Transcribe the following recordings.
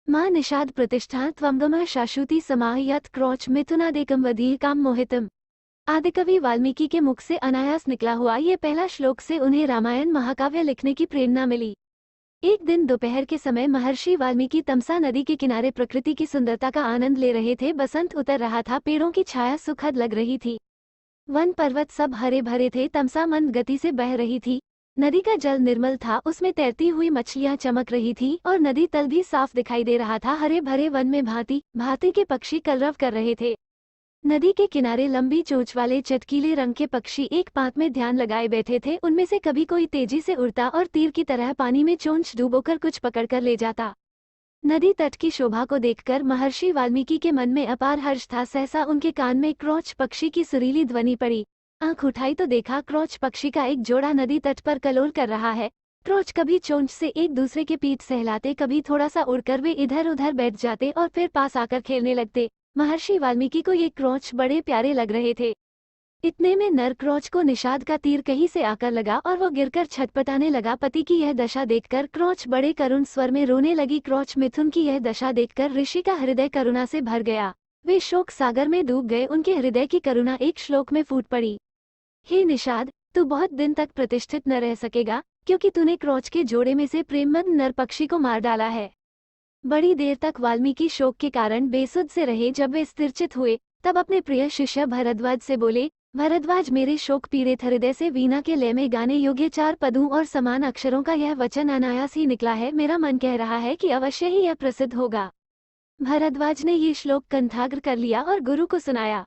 मां निषाद प्रतिष्ठा त्वंगम शाश्वती समाहयत क्रोच मिथुनादेकम वधीः काम मोहितम। आदिकवि वाल्मीकि के मुख से अनायास निकला हुआ ये पहला श्लोक से उन्हें रामायण महाकाव्य लिखने की प्रेरणा मिली। एक दिन दोपहर के समय महर्षि वाल्मीकि तमसा नदी के किनारे प्रकृति की सुंदरता का आनंद ले रहे थे। बसंत उतर रहा था, पेड़ों की छाया सुखद लग रही थी। वन पर्वत सब हरे भरे थे। तमसा मंद गति से बह रही थी। नदी का जल निर्मल था, उसमें तैरती हुई मछलियां चमक रही थी और नदी तल भी साफ दिखाई दे रहा था। हरे भरे वन में भांति भांति के पक्षी कलरव कर रहे थे। नदी के किनारे लंबी चोंच वाले चटकीले रंग के पक्षी एक पात में ध्यान लगाए बैठे थे। उनमें से कभी कोई तेजी से उड़ता और तीर की तरह पानी में चोंच डुबोकर कुछ पकड़कर ले जाता। नदी तट की शोभा को देखकर महर्षि वाल्मीकि के मन में अपार हर्ष था। सहसा उनके कान में क्रोच पक्षी की सुरीली ध्वनि पड़ी। आंख उठाई तो देखा क्रोच पक्षी का एक जोड़ा नदी तट पर कलोल कर रहा है। क्रोच कभी चोंच से एक दूसरे के पीठ सहलाते, कभी थोड़ा सा उड़कर वे इधर उधर बैठ जाते और फिर पास आकर खेलने लगते। महर्षि वाल्मीकि को ये क्रोच बड़े प्यारे लग रहे थे। इतने में नर क्रोच को निषाद का तीर कहीं से आकर लगा और वो गिरकर छटपटाने लगा। पति की यह दशा देखकर क्रोच बड़े करुण स्वर में रोने लगी। क्रोच मिथुन की यह दशा देखकर ऋषि का हृदय करुणा से भर गया। वे शोक सागर में डूब गए। उनके हृदय की करुणा एक श्लोक में फूट पड़ी। हे निषाद, तू बहुत दिन तक प्रतिष्ठित न रह सकेगा, क्योंकि तूने क्रोच के जोड़े में से प्रेममद नर पक्षी को मार डाला है। बड़ी देर तक वाल्मीकि शोक के कारण बेसुध से रहे। जब वे स्थिरचित हुए तब अपने प्रिय शिष्य भरद्वाज से बोले, भरद्वाज, मेरे शोक पीड़ित हृदय से वीणा के लय में गाने योग्य 4 पदों और समान अक्षरों का यह वचन अनायास ही निकला है। मेरा मन कह रहा है कि अवश्य ही यह प्रसिद्ध होगा। भरद्वाज ने ये श्लोक कंठाग्र कर लिया और गुरु को सुनाया।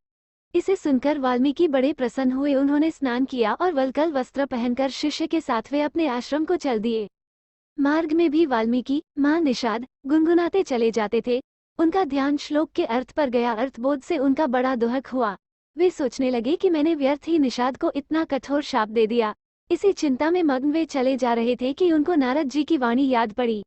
इसे सुनकर वाल्मीकि बड़े प्रसन्न हुए। उन्होंने स्नान किया और वल्कल वस्त्र पहनकर शिष्य के साथ वे अपने आश्रम को चल दिए। मार्ग में भी वाल्मीकि मां निषाद गुनगुनाते चले जाते थे। उनका ध्यान श्लोक के अर्थ पर गया। अर्थबोध से उनका बड़ा दुहक हुआ। वे सोचने लगे कि मैंने व्यर्थ ही निषाद को इतना कठोर शाप दे दिया। इसी चिंता में मग्न वे चले जा रहे थे कि उनको नारद जी की वाणी याद पड़ी।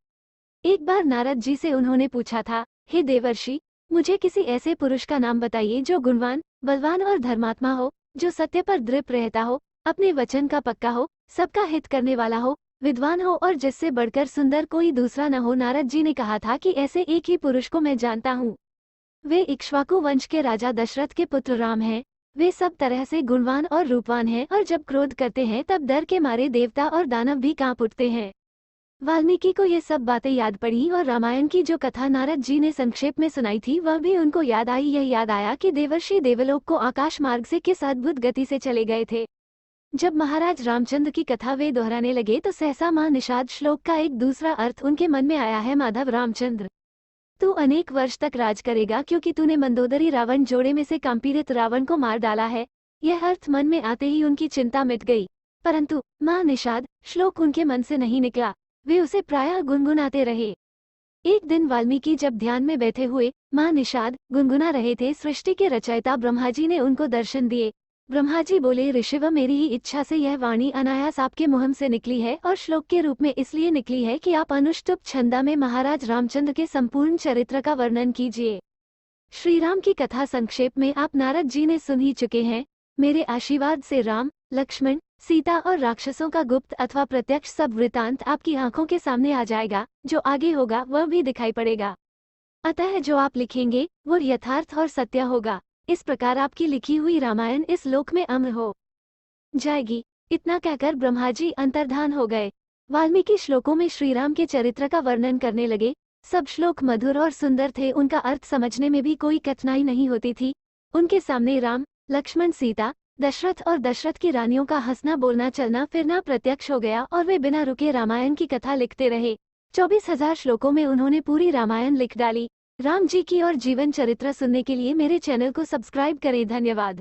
एक बार नारद जी से उन्होंने पूछा था, हे देवर्षि, मुझे किसी ऐसे पुरुष का नाम बताइए जो गुणवान, बलवान और धर्मात्मा हो, जो सत्य पर दृढ़ रहता हो, अपने वचन का पक्का हो, सबका हित करने वाला हो, विद्वान हो और जिससे बढ़कर सुंदर कोई दूसरा न हो। नारद जी ने कहा था कि ऐसे एक ही पुरुष को मैं जानता हूँ। वे इक्ष्वाकु वंश के राजा दशरथ के पुत्र राम हैं। वे सब तरह से गुणवान और रूपवान हैं और जब क्रोध करते हैं तब डर के मारे देवता और दानव भी कांप उठते हैं। वाल्मीकि को ये सब बातें याद पड़ी और रामायण की जो कथा नारद जी ने संक्षेप में सुनाई थी वह भी उनको याद आई। यह याद आया कि देवर्षि देवलोक को आकाश मार्ग से किस अद्भुत गति से चले गए थे। जब महाराज रामचंद्र की कथा वे दोहराने लगे तो सहसा मां निषाद श्लोक का एक दूसरा अर्थ उनके मन में आया है। माधव रामचंद्र, तू अनेक वर्ष तक राज करेगा, क्योंकि तूने मंदोदरी रावण जोड़े में से कांपीड़ित रावण को मार डाला है। यह अर्थ मन में आते ही उनकी चिंता मिट गई। परंतु मां निषाद श्लोक उनके मन से नहीं निकला। वे उसे प्रायः गुनगुनाते रहे। एक दिन वाल्मीकि जब ध्यान में बैठे हुए मां निषाद गुनगुना रहे थे, सृष्टि के रचयिता ब्रह्मा जी ने उनको दर्शन दिए। ब्रह्मा जी बोले, ऋषिव, मेरी ही इच्छा से यह वाणी अनायास आपके मुंह से निकली है और श्लोक के रूप में इसलिए निकली है कि आप अनुष्टुप छंदा में महाराज रामचंद्र के संपूर्ण चरित्र का वर्णन कीजिए। श्रीराम की कथा संक्षेप में आप नारद जी ने सुन ही चुके हैं। मेरे आशीर्वाद से राम, लक्ष्मण, सीता और राक्षसों का गुप्त अथवा प्रत्यक्ष सब वृतांत आपकी आंखों के सामने आ जाएगा। जो आगे होगा वह भी दिखाई पड़ेगा। अतः जो आप लिखेंगे वो यथार्थ और सत्य होगा। इस प्रकार आपकी लिखी हुई रामायण इस लोक में अमर हो जाएगी। इतना कहकर ब्रह्मा जी अंतर्धान हो गए। वाल्मीकि श्लोकों में श्रीराम के चरित्र का वर्णन करने लगे। सब श्लोक मधुर और सुंदर थे। उनका अर्थ समझने में भी कोई कठिनाई नहीं होती थी। उनके सामने राम, लक्ष्मण, सीता, दशरथ और दशरथ की रानियों का हंसना, बोलना, चलना फिरना प्रत्यक्ष हो गया और वे बिना रुके रामायण की कथा लिखते रहे। 24,000 श्लोकों में उन्होंने पूरी रामायण लिख डाली। राम जी की और जीवन चरित्र सुनने के लिए मेरे चैनल को सब्सक्राइब करें। धन्यवाद।